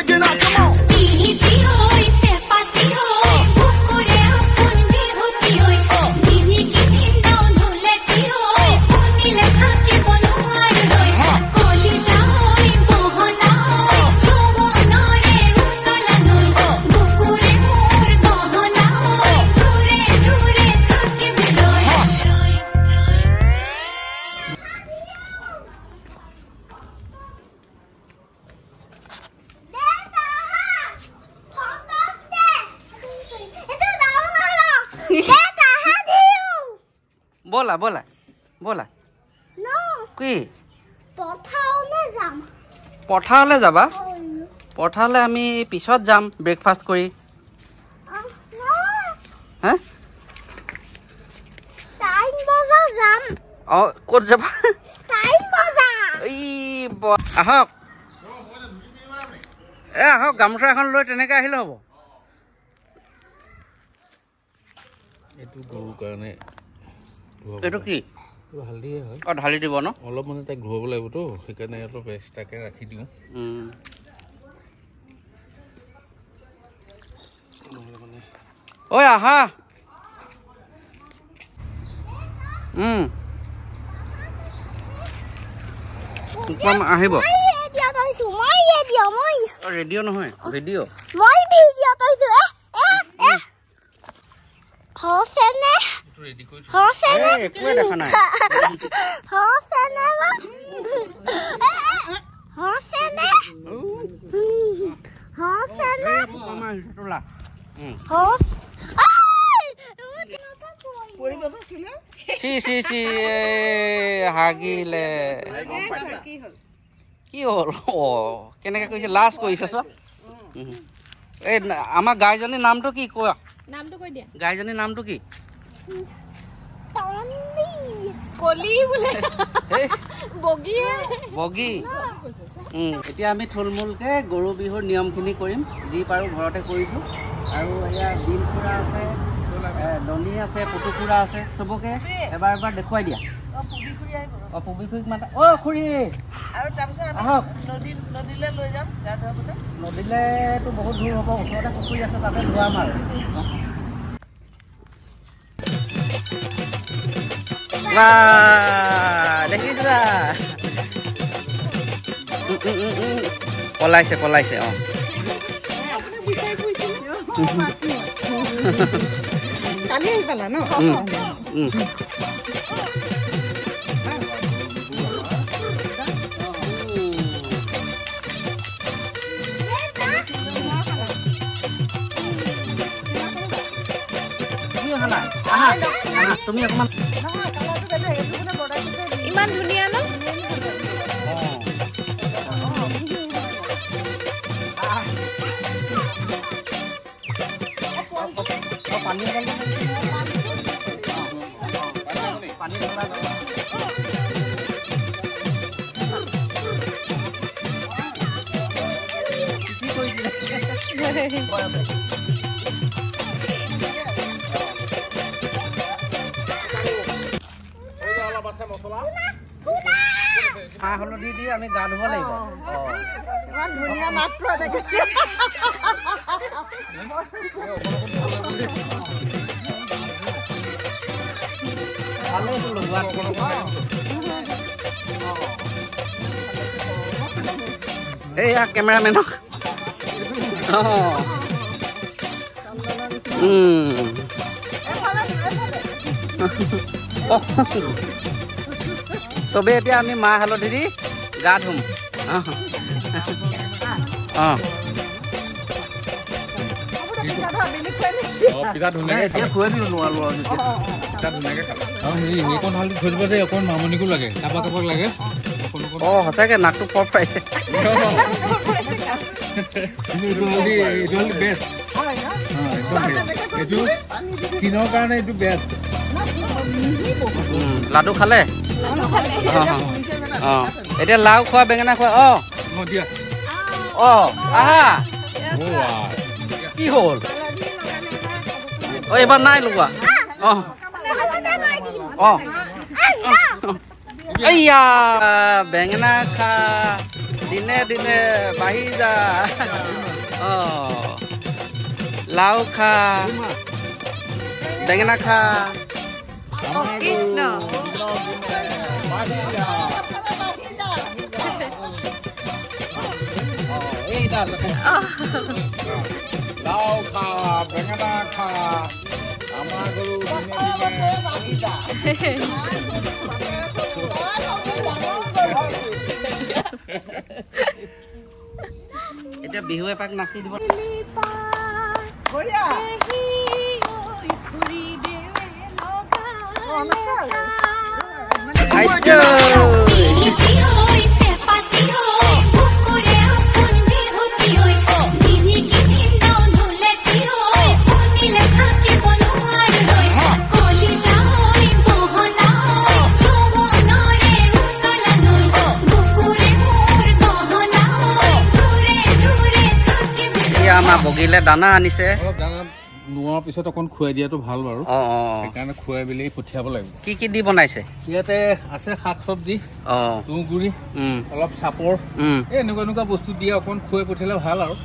Breaking out, come on. बोला बोला बोला No. কি পথাৰলৈ যাম যাবা পথাৰলৈ আমি পিছত যাম ব্ৰেকফাষ্ট কৰি হা টাইম বজাৰ যাম ক'ত যাবা টাইম বজাৰ আহক আহক গামোচা এখন লৈ তেনেকৈ আহিলে হ'ব এইটো গৰুৰ কাৰণে এইটো কি হালধি হয় ঢালি দিব ন অলপ মানে তাক ধুৱাব লাগিবতো সেইকাৰণে অলপ এক্সট্ৰাকৈ ৰাখি দিওঁ ঐ আহা আহিব ৰেডিঅ' নহয় ভিডিঅ' মই ভিডিঅ' তইছো হসেনে ৰেডি কৰিছোঁ হসেনে একোৱে দেখা নাই হসেনে হসেনে হসেনে তোলা হস চি চি চি হাগিলে কি হ'ল কেনেকৈ কৰিছে লাজ কৰিছে চোৱা এই আমাৰ গাইজনীৰ নামটো কি কোৱা নামটো কৈ দিয়া গাইজনীৰ নামটো কি কলি বোলে বগী বগী এতিয়া আমি থুলমূলকে গৰু বিহুৰ নিয়মখিনি কৰিম যি পাৰোঁ ঘৰতে কৰিছোঁ আৰু এয়া বিল খুৰা আছে দনি আছে পুতু খুৰা আছে চবকে এবাৰ এবাৰ দেখুৱাই দিয়া পুবি খুৰীক মাতা খুৰী আৰু তাৰপিছত আহক নদীলৈ লৈ যাম গা ধুৱাবলৈ নদীলেতো বহুত দূৰ হ'ব ওচৰতে পুখুৰী আছে তাতে ধুৱাম আৰু দেখিছা পলাইছে পলাইছে কালি আহি পালা ন তুমি অকমান ইমান ধুনীয়া ন পানী মাহ হালধি দি আমি গা ধুব লাগিব ইমান ধুনীয়া মাতটো এনেকে এইয়া কেমেৰামেনক চবে এতিয়া আমি মাহ হালধি দি গা ধুম পিঠা ধুনীয়াকৈ খুৱাই দিওঁ নোৱাৰো আৰু পিঠা ধুনীয়াকৈ খালোঁ আৰু সেইকণ হালধি থৈ দিব দেই অকণ মামনিকো লাগে কাৰোবাক কাৰোবাক লাগে সঁচাকৈ নাকটো ফৰ পাইছে এইটো হালধি বেষ্ট একদম এইটো স্কিনৰ কাৰণে এইটো বেষ্ট লাডু খালে এতিয়া লাও খোৱা বেঙেনা খোৱা দিয়া আহা কি হ'ল এইবাৰ নাই লগোৱা এইয়া বেঙেনা খা দিনে দিনে বাঢ়ি যা লাও খা বেঙেনা খা কৃষ্ণ লাও খা বেঙেনা খা আমাৰ গৰু এতিয়া বিহু এপাক নাচি দিব বঢ়িয়া আমাৰ বগিলে দানা আনিছে নোৱাৰ পিছত অকণ খুৱাই দিয়াটো ভাল বাৰু সেইকাৰণে খুৱাই মেলি পঠিয়াব লাগিব কি কি দি বনাইছে ইয়াতে আছে শাক চব্জি তুঁহগুৰি অলপ চাপৰ এনেকুৱা বস্তু দিয়ে অকণ খুৱাই পঠিয়ালে ভাল আৰু